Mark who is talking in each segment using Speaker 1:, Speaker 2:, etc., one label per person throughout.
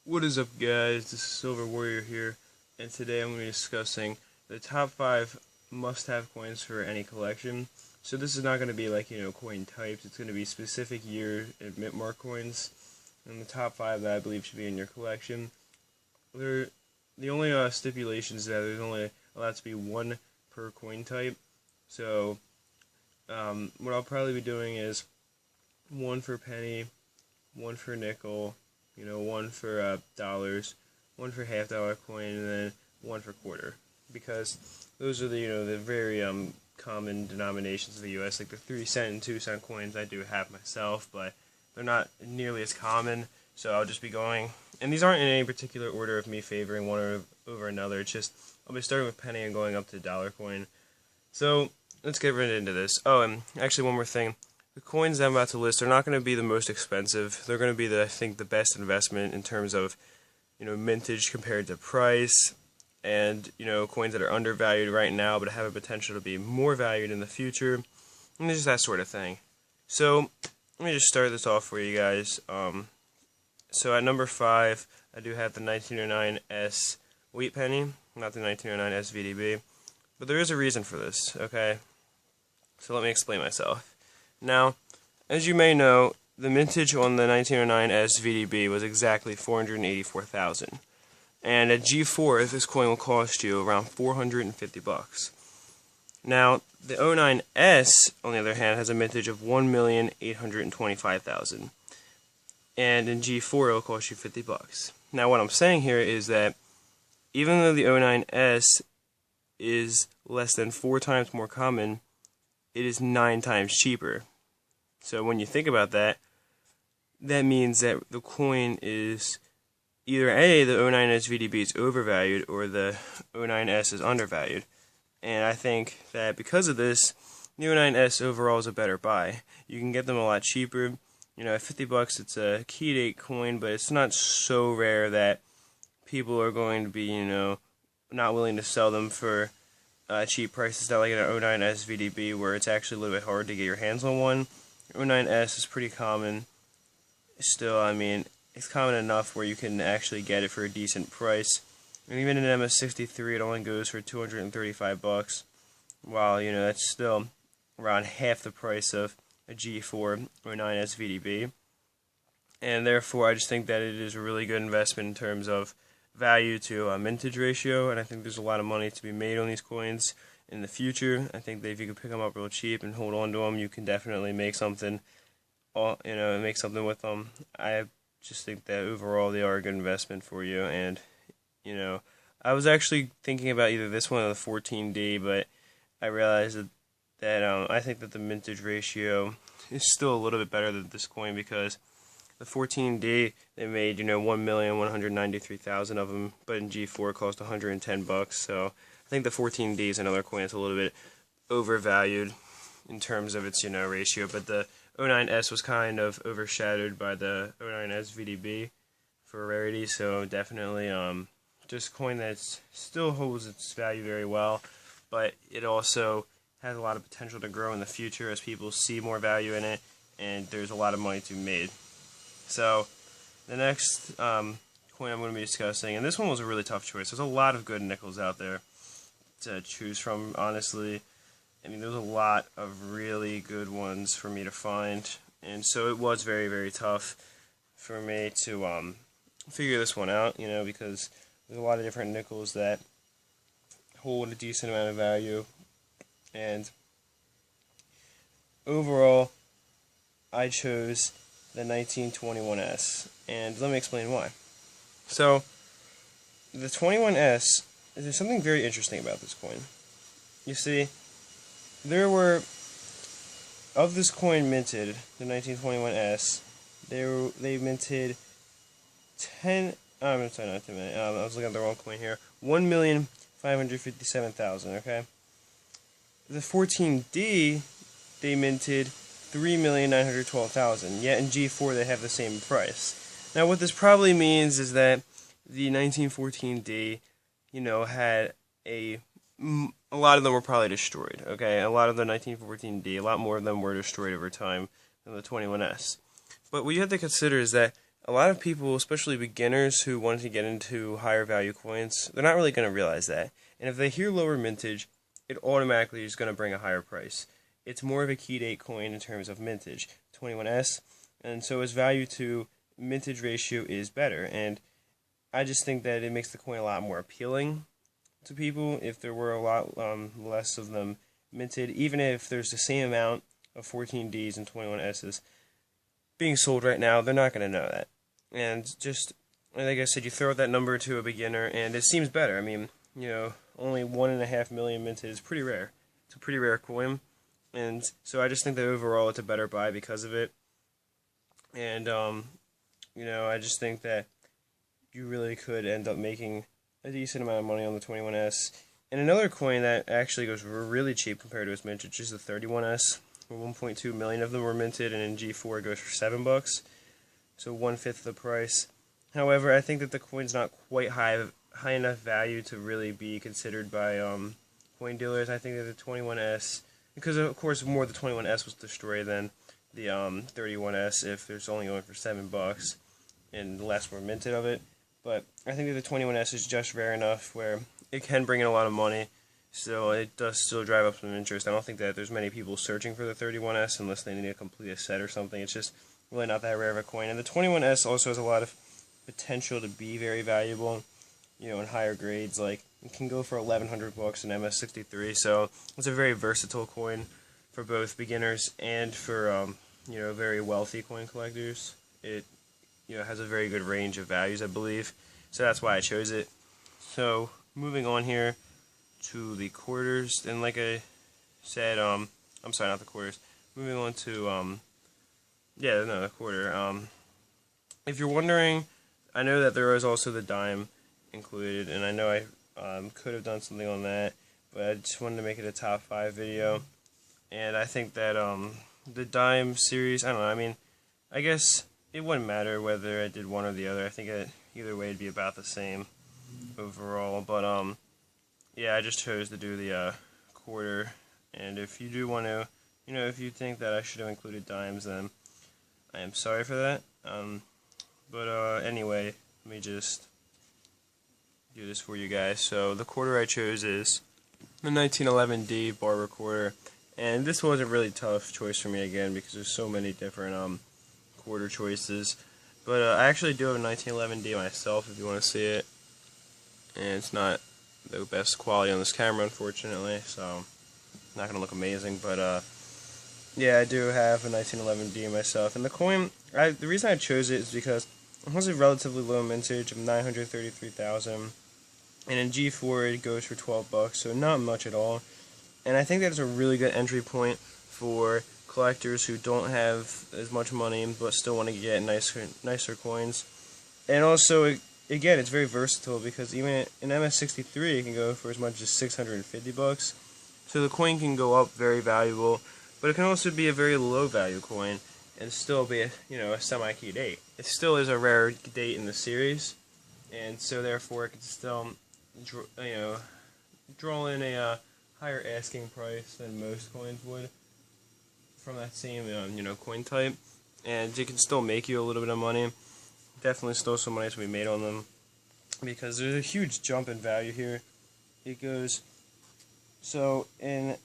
Speaker 1: What is up, guys? This is Silver Warrior here, and today I'm going to be discussing the top 5 must-have coins for any collection. So this is not going to be like, coin types. It's going to be specific year and mint mark coins, and the top 5 that I believe should be in your collection. The only stipulations that there's only allowed to be one per coin type. So what I'll probably be doing is one for penny, one for nickel, one for dollars, one for $half coin, and then one for quarter, because those are the very common denominations of the U.S. Like the 3-cent and 2-cent coins I do have myself, but they're not nearly as common. So I'll just be going, and these aren't in any particular order of me favoring one over another. It's just I'll be starting with penny and going up to dollar coin. So let's get right into this. Oh, and actually one more thing. The coins that I'm about to list are not going to be the most expensive. They're going to be, I think, the best investment in terms of, mintage compared to price, and, coins that are undervalued right now but have a potential to be more valued in the future, and just that sort of thing. So, let me just start this off for you guys. So at number 5, I do have the 1909 S wheat penny, not the 1909 SVDB, but there is a reason for this, okay? So let me explain myself. Now, as you may know, the mintage on the 1909 SVDB was exactly 484,000, and at G4 this coin will cost you around 450 bucks. Now, the 09S, on the other hand, has a mintage of 1,825,000, and in G4 it will cost you 50 bucks. Now, what I'm saying here is that even though the 09S is less than 4 times more common, it is 9 times cheaper. So when you think about that, that means that the coin is either A, the 09S VDB is overvalued, or the 09S is undervalued. And I think that because of this, the 09S overall is a better buy. You can get them a lot cheaper. At 50 bucks it's a key date coin, but it's not so rare that people are going to be, not willing to sell them for cheap prices. Not like an 09S VDB where it's actually a little bit hard to get your hands on one. 09S is pretty common. Still, it's common enough where you can actually get it for a decent price. And even in MS63, it only goes for 235 bucks. While, that's still around half the price of a G4 or 9S VDB. And therefore, I just think that it is a really good investment in terms of value to mintage ratio, and I think there's a lot of money to be made on these coins in the future. I think that if you can pick them up real cheap and hold on to them, you can definitely make something, with them. I just think that overall they are a good investment for you, and, I was actually thinking about either this one or the 14D, but I realized that I think that the mintage ratio is still a little bit better than this coin, because the 14D, they made, 1,193,000 of them, but in G4 it cost 110 bucks. So I think the 14D is another coin that's a little bit overvalued in terms of its, ratio. But the 09S was kind of overshadowed by the 09S VDB for rarity. So definitely, just a coin that still holds its value very well, but it also has a lot of potential to grow in the future as people see more value in it, and there's a lot of money to be made. So, the next coin I'm going to be discussing, and this one was a really tough choice. There's a lot of good nickels out there to choose from, honestly. There's a lot of really good ones for me to find, and so it was very, very tough for me to figure this one out, because there's a lot of different nickels that hold a decent amount of value, and overall, I chose the 1921S, and let me explain why. So, the 21S, there's something very interesting about this coin. You see, there were, of this coin minted, the 1921S, they minted 10, I'm sorry, not 10 million, I was looking at the wrong coin here, 1,557,000, okay? The 14D, they minted 3,912,000, yet in G4 they have the same price. Now what this probably means is that the 1914D, had a lot of them were probably destroyed, okay? A lot of the 1914D, a lot more of them were destroyed over time than the 21S. But what you have to consider is that a lot of people, especially beginners who want to get into higher value coins, they're not really going to realize that. And if they hear lower mintage, it automatically is going to bring a higher price. It's more of a key date coin in terms of mintage, 21S, and so its value to mintage ratio is better. And I just think that it makes the coin a lot more appealing to people if there were a lot less of them minted, even if there's the same amount of 14Ds and 21Ss being sold right now, they're not going to know that. And just, like I said, you throw that number to a beginner, and it seems better. I mean, only 1.5 million minted is pretty rare. It's a pretty rare coin, and so I just think that overall it's a better buy because of it. And, I just think that you really could end up making a decent amount of money on the 21S. And another coin that actually goes really cheap compared to its mintage is the 31S. 1.2 million of them were minted, and in G4 it goes for $7, so 1/5 of the price. However, I think that the coin's not quite high enough value to really be considered by coin dealers. I think that the 21S, because of course more of the 21S was destroyed than the 31S if there's only going for $7 and less were minted of it. But I think that the 21S is just rare enough where it can bring in a lot of money. So it does still drive up some interest. I don't think that there's many people searching for the 31S unless they need to complete a set or something. It's just really not that rare of a coin. And the 21S also has a lot of potential to be very valuable, in higher grades. Like, it can go for $1,100 in MS63. So it's a very versatile coin for both beginners and for, very wealthy coin collectors. It, has a very good range of values, I believe. So that's why I chose it. So moving on here to the quarters, and like I said, I'm sorry, not the quarters. Moving on to, the quarter. If you're wondering, I know that there is also the dime included, and I know I could have done something on that, but I just wanted to make it a top 5 video. And I think that the dime series, I don't know, I mean, I guess it wouldn't matter whether I did one or the other. I think either way it'd be about the same overall, but yeah, I just chose to do the quarter. And if you do want to, if you think that I should have included dimes, then I am sorry for that. But anyway, let me just do this for you guys. So the quarter I chose is the 1911D barber quarter, and this was a really tough choice for me again because there's so many different quarter choices. But I actually do have a 1911D myself if you want to see it, and it's not the best quality on this camera, unfortunately, so not going to look amazing, but yeah, I do have a 1911D myself, and the coin, the reason I chose it is because it has a relatively low mintage of 933,000, and in G4 it goes for $12, so not much at all, and I think that's a really good entry point for collectors who don't have as much money but still want to get nicer coins. And also, again, it's very versatile because even in MS63 it can go for as much as $650. So the coin can go up very valuable, but it can also be a very low value coin and still be a semi-key date. It still is a rare date in the series, and so therefore it can still draw in a higher asking price than most coins would from that same coin type, and it can still make you a little bit of money. Definitely still some money to be made on them because there's a huge jump in value here. It goes, so in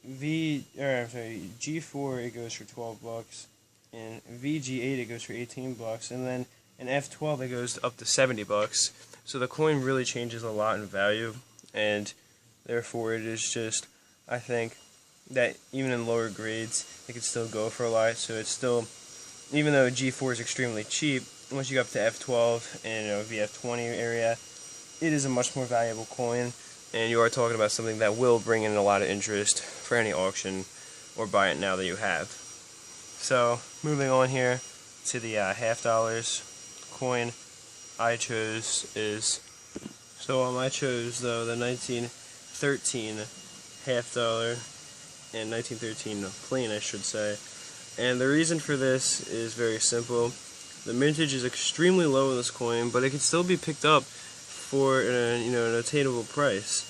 Speaker 1: G4 it goes for $12, in VG8 it goes for $18, and then in F12 it goes up to $70. So the coin really changes a lot in value, and therefore it is just, I think that even in lower grades it could still go for a lot. So it's still, even though G4 is extremely cheap, once you go up to F12 and VF20 area, it is a much more valuable coin, and you are talking about something that will bring in a lot of interest for any auction or buy it now that you have. So moving on here to the $50 coin I chose is, I chose though the 1913 $50 and 1913 plain, I should say. And the reason for this is very simple. The mintage is extremely low in this coin, but it can still be picked up for an attainable price.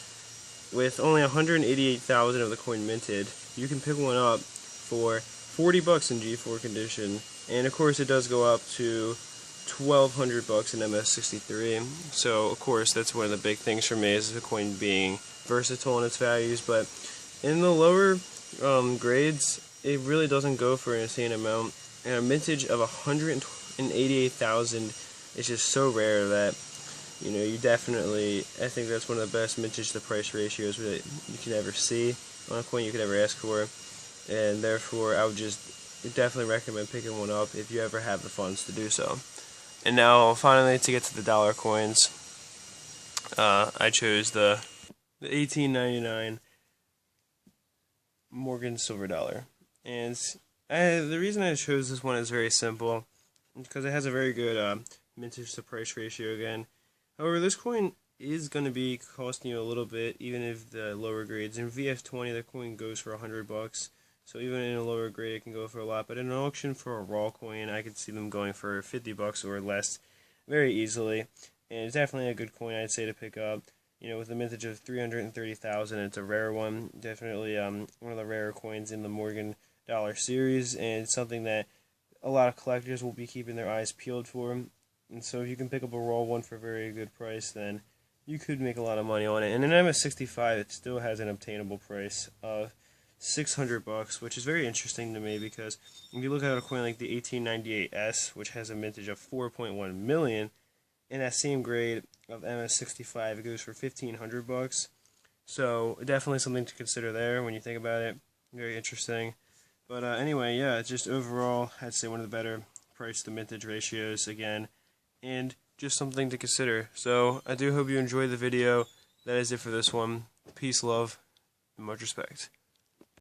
Speaker 1: With only 188,000 of the coin minted, you can pick one up for $40 in G4 condition, and of course it does go up to $1,200 in MS63. So of course that's one of the big things for me, is the coin being versatile in its values. But in the lower grades, it really doesn't go for an insane amount. And a mintage of 188,000 is just so rare that, you know, you definitely, I think that's one of the best mintage to price ratios that you can ever see on a coin you could ever ask for. And therefore I would just definitely recommend picking one up if you ever have the funds to do so. And now finally, to get to the dollar coins, I chose the 1899 Morgan silver dollar. And the reason I chose this one is very simple, because it has a very good mintage to price ratio again. However, this coin is going to be costing you a little bit, even if the lower grades. In VF20, the coin goes for $100. So even in a lower grade, it can go for a lot. But in an auction for a raw coin, I could see them going for $50 or less very easily. And it's definitely a good coin, I'd say, to pick up. You know, with a mintage of 330,000, it's a rare one. Definitely one of the rarer coins in the Morgan dollar series, and it's something that a lot of collectors will be keeping their eyes peeled for. And so if you can pick up a raw one for a very good price, then you could make a lot of money on it. And in MS65, it still has an obtainable price of $600, which is very interesting to me, because if you look at a coin like the 1898S, which has a mintage of 4.1 million, in that same grade of MS65, it goes for $1,500. So definitely something to consider there when you think about it. Very interesting. But anyway, yeah, just overall, I'd say one of the better price to mintage ratios again, and just something to consider. So I do hope you enjoyed the video. That is it for this one. Peace, love, and much respect.